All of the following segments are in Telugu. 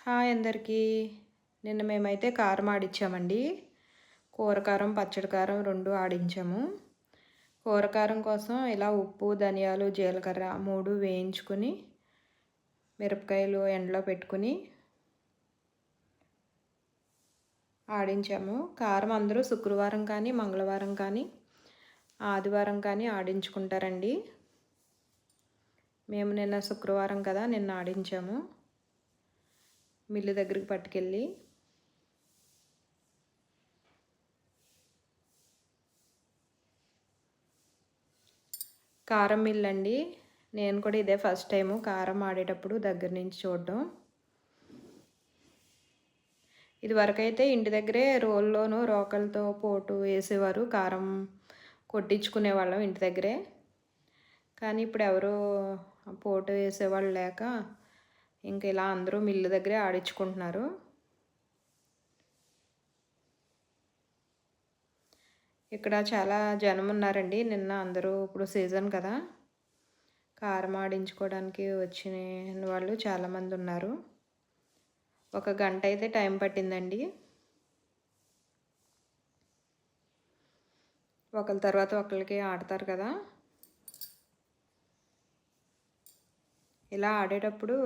హాయ్ అందరికీ. నిన్న మేమైతే కారం ఆడించామండి. కూర కారం, పచ్చడి కారం 2 ఆడించాము. కూర కారం కోసం ఇలా ఉప్పు, ధనియాలు, జీలకర్ర 3 వేయించుకొని, మిరపకాయలు ఎండలో పెట్టుకుని ఆడించాము. కారం అందరూ శుక్రవారం కానీ, మంగళవారం కానీ, ఆదివారం కానీ ఆడించుకుంటారండి. మేము నిన్న శుక్రవారం కదా, నిన్న ఆడించాము. మిల్లు దగ్గరికి పట్టుకెళ్ళి కారం మిల్ అండి. నేను కూడా ఇదే ఫస్ట్ టైము కారం ఆడేటప్పుడు దగ్గర నుంచి చూడడం. ఇది వరకైతే ఇంటి దగ్గరే రోల్లోనూ రోకలతో పోటు వేసేవారు, కారం కొట్టించుకునేవాళ్ళం ఇంటి దగ్గరే. కానీ ఇప్పుడు ఎవరు పోటు వేసేవాళ్ళు లేక ఇంక ఇలా అందరూ మిల్లు దగ్గరే ఆడించుకుంటున్నారు. ఇక్కడ చాలా జనం ఉన్నారండి. నిన్న అందరూ ఇప్పుడు సీజన్ కదా, కారం ఆడించుకోవడానికి వచ్చిన వాళ్ళు చాలామంది ఉన్నారు. 1 గంట అయితే టైం పట్టిందండి. ఒకరి తర్వాత ఒకరికి ఆడతారు కదా. ఇలా ఆడేటప్పుడు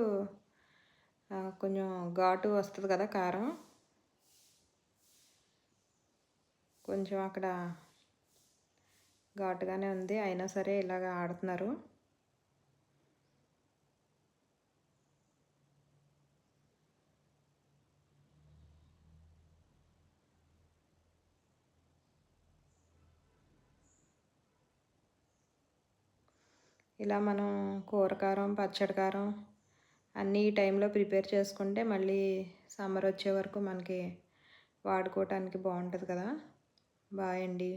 కొంచెం ఘాటు వస్తుంది కదా కారం. కొంచెం అక్కడ ఘాటుగానే ఉంది, అయినా సరే ఇలాగ ఆడుతున్నారు. ఇలా మనం కూర కారం, పచ్చడి కారం అన్నీ ఈ టైంలో ప్రిపేర్ చేసుకుంటే మళ్ళీ సమ్మర్ వచ్చే వరకు మనకి వాడుకోవటానికి బాగుంటుంది కదా. బాయ్ అండి.